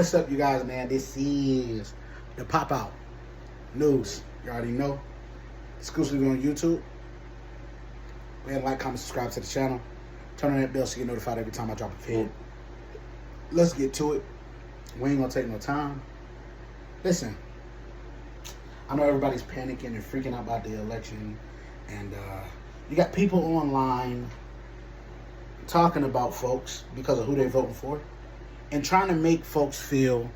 What's up, you guys, man? This is the Pop Out Newz. You already know. Exclusively on YouTube. Go ahead and like, comment, subscribe to the channel. Turn on that bell so you get notified every time I drop a vid. Let's get to it. We ain't gonna take no time. Listen, I know everybody's panicking and freaking out about the election, and you got people online talking about folks because of who they're voting for, and trying to make folks feel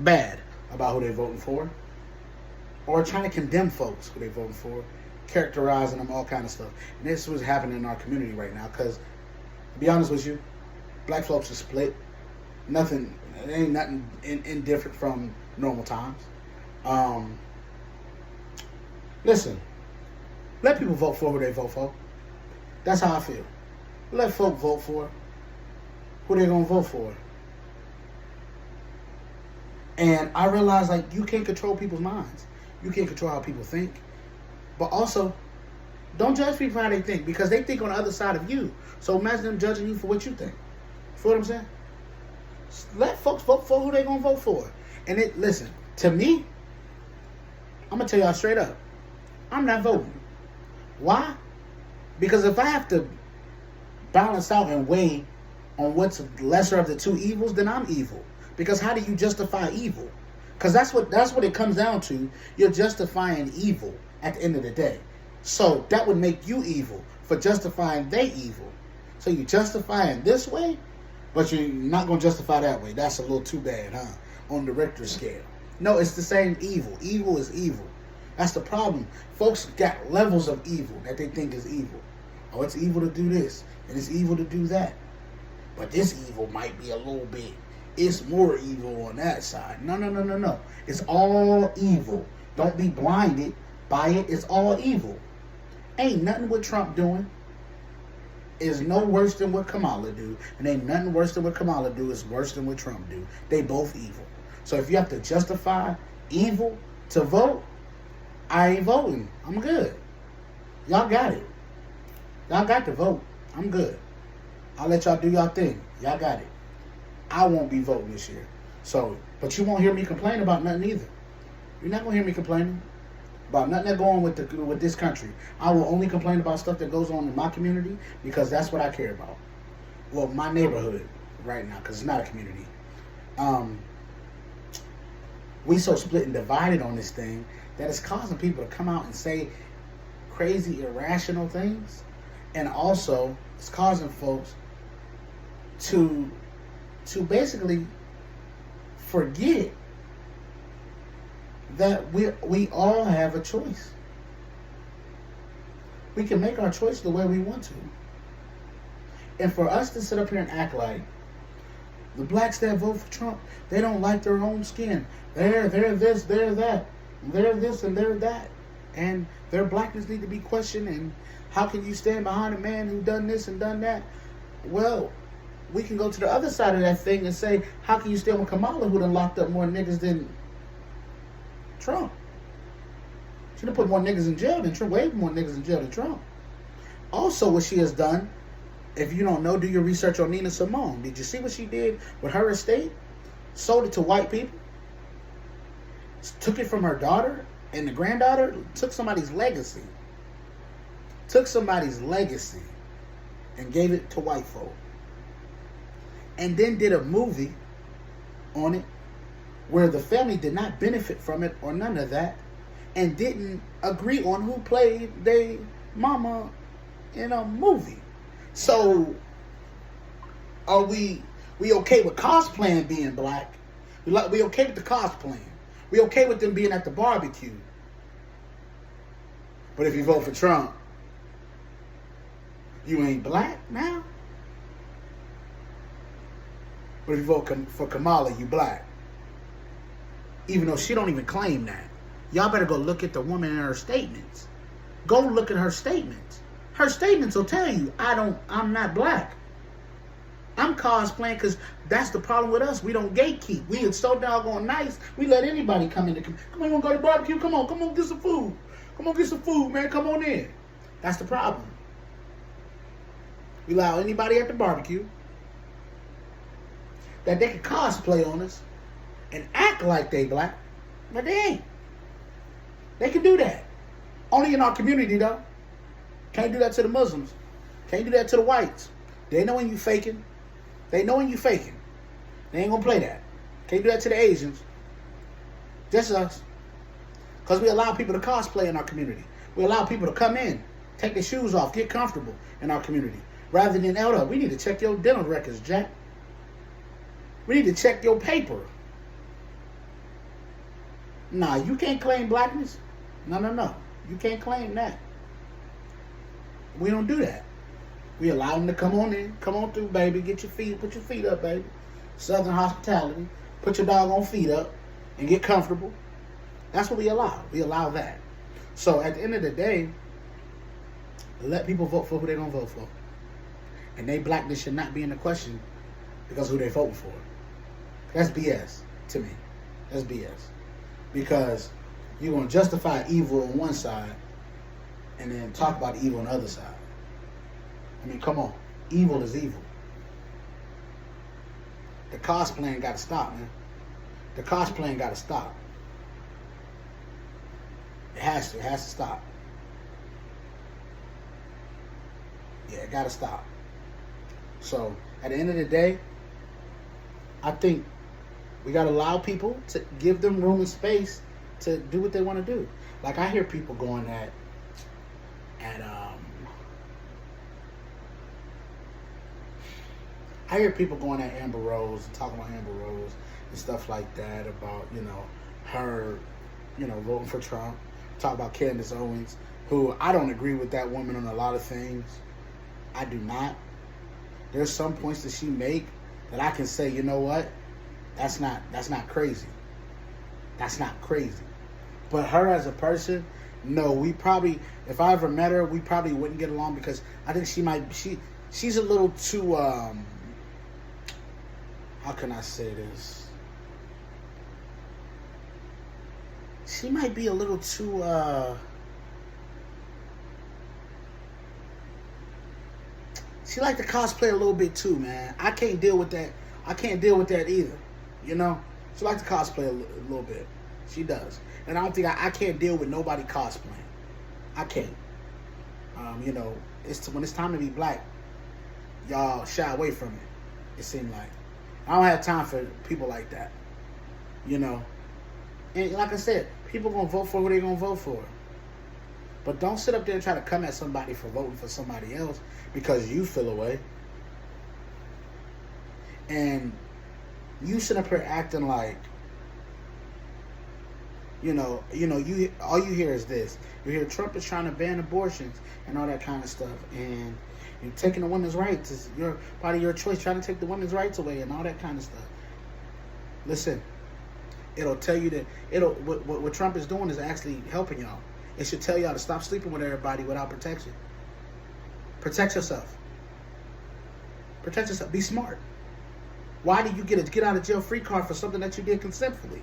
bad about who they're voting for, or trying to condemn folks who they're voting for, characterizing them, all kind of stuff. And this is what's happening in our community right now, because to be honest with you, black folks are split. It ain't nothing indifferent from normal times. Listen, let people vote for who they vote for. That's how I feel. Let folk vote for who they're gonna vote for. And I realize, like, you can't control people's minds. You can't control how people think. But also, don't judge people for how they think, because they think on the other side of you. So imagine them judging you for what you think. You feel what I'm saying? Let folks vote for who they're gonna vote for. And listen, to me, I'm gonna tell y'all straight up, I'm not voting. Why? Because if I have to balance out and weigh on what's lesser of the two evils, then I'm evil. Because how do you justify evil? Because that's what it comes down to. You're justifying evil at the end of the day. So that would make you evil for justifying they evil. So you justify it this way, but you're not going to justify that way. That's a little too bad, huh? On the Richter scale. No, it's the same evil. Evil is evil. That's the problem. Folks got levels of evil that they think is evil. Oh, it's evil to do this, and it's evil to do that. But this evil might be a little bit, it's more evil on that side. No. It's all evil. Don't be blinded by it. It's all evil. Ain't nothing what Trump doing is no worse than what Kamala do. And ain't nothing worse than what Kamala do is worse than what Trump do. They both evil. So if you have to justify evil to vote, I ain't voting. I'm good. Y'all got it. Y'all got to vote. I'm good. I'll let y'all do y'all thing. Y'all got it. I won't be voting this year. So, but you won't hear me complain about nothing either. You're not going to hear me complaining about nothing that going with this country. I will only complain about stuff that goes on in my community, because that's what I care about. Well, my neighborhood right now, because it's not a community. We so split and divided on this thing that it's causing people to come out and say crazy, irrational things. And also, it's causing folks to basically forget that we all have a choice. We can make our choice the way we want to. And for us to sit up here and act like the blacks that vote for Trump, they don't like their own skin. They're this, they're that. They're this and they're that. And their blackness need to be questioned. And how can you stand behind a man who done this and done that? Well, we can go to the other side of that thing and say, how can you stand with Kamala, who done locked up more niggas than Trump? She done put more niggas in jail than Trump. Way more niggas in jail than Trump. Also, what she has done, if you don't know, do your research on Nina Simone. Did you see what she did with her estate? Sold it to white people. Took it from her daughter and the granddaughter. Took somebody's legacy. And gave it to white folk. And then did a movie on it where the family did not benefit from it or none of that, and didn't agree on who played their mama in a movie. So are we okay with cosplaying being black? We okay with the cosplaying. We okay with them being at the barbecue. But if you vote for Trump, you ain't black now? But if you vote for Kamala, you black. Even though she don't even claim that. Y'all better go look at the woman and her statements. Go look at her statements. Her statements will tell you, I'm not black. I'm cosplaying because that's the problem with us. We don't gatekeep. We are so doggone nice. We let anybody come in. Come on, you want to go to the barbecue? Come on, get some food. Come on, get some food, man. Come on in. That's the problem. We allow anybody at the barbecue. that they can cosplay on us and act like they black, but they ain't. They can do that. Only in our community, though. Can't do that to the Muslims. Can't do that to the whites. They know when you faking. They know when you faking. They ain't gonna play that. Can't do that to the Asians. Just us. Because we allow people to cosplay in our community. We allow people to come in, take their shoes off, get comfortable in our community. Rather than, hold up, we need to check your dental records, Jack. We need to check your paper. Nah, you can't claim blackness. No. You can't claim that. We don't do that. We allow them to come on in. Come on through, baby. Put your feet up, baby. Southern hospitality. Put your doggone feet up and get comfortable. That's what we allow. We allow that. So at the end of the day, let people vote for who they're going to vote for. And they blackness should not be in the question because of who they voting for. That's BS to me. That's BS. Because you're going to justify evil on one side and then talk about evil on the other side. I mean, come on. Evil is evil. The cosplaying got to stop, man. The cosplaying got to stop. It has to. It has to stop. Yeah, it got to stop. So, at the end of the day, I think we got to allow people to give them room and space to do what they want to do. Like, I hear people going at I hear people going at Amber Rose and talking about Amber Rose and stuff like that about, her, voting for Trump. Talk about Candace Owens, who I don't agree with that woman on a lot of things. I do not. There's some points that she make that I can say, you know what? That's not crazy. That's not crazy. But her as a person, no, we probably, if I ever met her, we probably wouldn't get along because I think she's a little too, how can I say this? She might be a little too, she like to cosplay a little bit too, man. I can't deal with that. I can't deal with that either. She like to cosplay a little bit. She does. And I don't think I can't deal with nobody cosplaying. I can't. When it's time to be black, y'all shy away from it. It seems like. I don't have time for people like that. And like I said, people gonna vote for who they gonna vote for. But don't sit up there and try to come at somebody for voting for somebody else because you feel away. And you sit up here acting like, you all you hear is this. You hear Trump is trying to ban abortions and all that kind of stuff, and you're taking the women's rights. It's part of your choice, trying to take the women's rights away and all that kind of stuff. Listen, it'll tell you that what Trump is doing is actually helping y'all. It should tell y'all to stop sleeping with everybody without protection. Protect yourself. Protect yourself. Be smart. Why did you get a get out of jail free card for something that you did consentfully?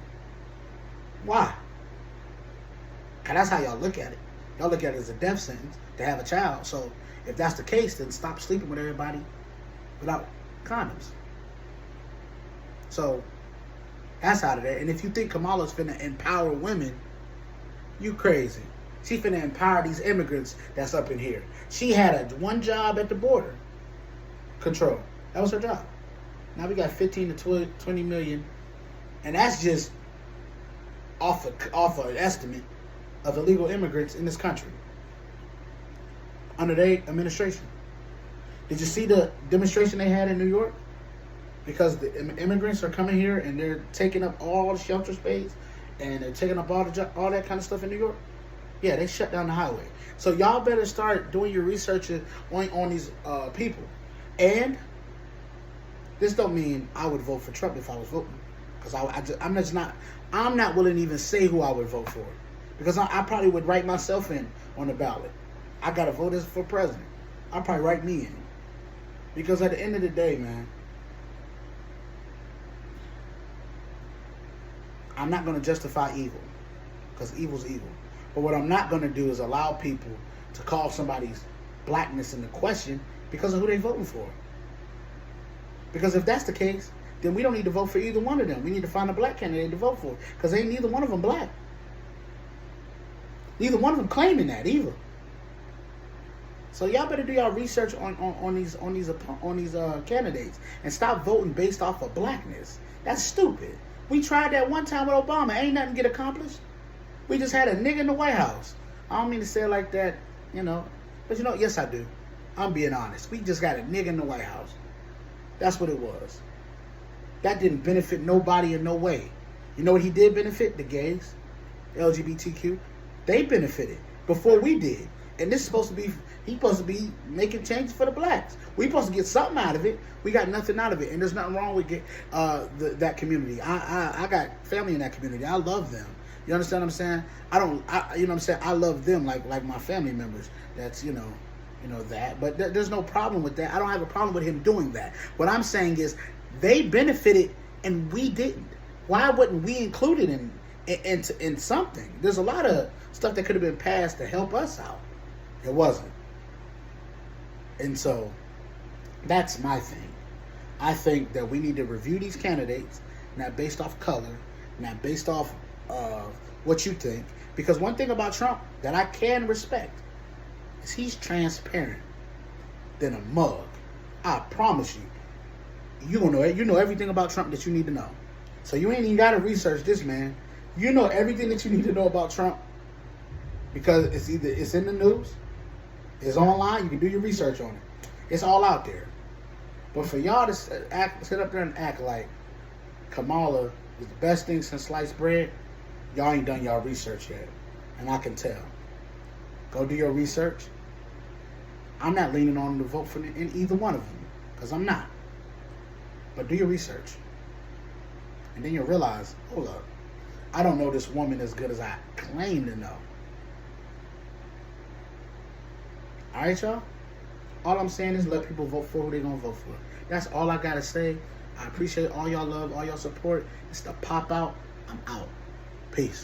Why? Because that's how y'all look at it. Y'all look at it as a death sentence to have a child. So if that's the case, then stop sleeping with everybody without condoms. So that's out of there. And if you think Kamala's finna empower women, you crazy. She finna empower these immigrants that's up in here. She had one job at the border control. That was her job. Now we got 15 to 20 million, and that's just off an estimate of illegal immigrants in this country under their administration. Did you see the demonstration they had in New York? Because the immigrants are coming here and they're taking up all the shelter space and they're taking up all that kind of stuff in New York. Yeah, they shut down the highway. So y'all better start doing your research on these people. And this don't mean I would vote for Trump if I was voting, because I'm not willing to even say who I would vote for, because I probably would write myself in on the ballot. I gotta vote as for president. I'll probably write me in, because at the end of the day, man, I'm not gonna justify evil, because evil's evil. But what I'm not gonna do is allow people to call somebody's blackness into question because of who they voting for. Because if that's the case, then we don't need to vote for either one of them. We need to find a black candidate to vote for, because ain't neither one of them black. Neither one of them claiming that either. So y'all better do y'all research on these candidates and stop voting based off of blackness. That's stupid. We tried that one time with Obama. Ain't nothing get accomplished. We just had a nigga in the White House. I don't mean to say it like that, but yes I do. I'm being honest. We just got a nigga in the White House. That's what it was. That didn't benefit nobody in no way. You know what he did benefit? The gays, LGBTQ. They benefited before we did. And this is supposed to be, he's supposed to be making changes for the blacks. We supposed to get something out of it. We got nothing out of it. And there's nothing wrong with that community. I got family in that community. I love them. You understand what I'm saying? I love them like my family members. That's, that. But there's no problem with that. I don't have a problem with him doing that. What I'm saying is they benefited and we didn't. Why wouldn't we include it in something? There's a lot of stuff that could have been passed to help us out. It wasn't. And so that's my thing. I think that we need to review these candidates, not based off color, not based off what you think. Because one thing about Trump that I can respect is he's transparent than a mug. I promise you. You know everything about Trump that you need to know. So you ain't even got to research this, man. You know everything that you need to know about Trump because it's in the news, it's online. You can do your research on it. It's all out there. But for y'all to sit up there and act like Kamala is the best thing since sliced bread, y'all ain't done y'all research yet, and I can tell. Go do your research. I'm not leaning on them to vote for in either one of them because I'm not. But do your research. And then you'll realize, hold up, I don't know this woman as good as I claim to know. Alright, y'all? All I'm saying is let people vote for who they're going to vote for. That's all I got to say. I appreciate all y'all love, all y'all support. It's the Pop Out. I'm out. Peace.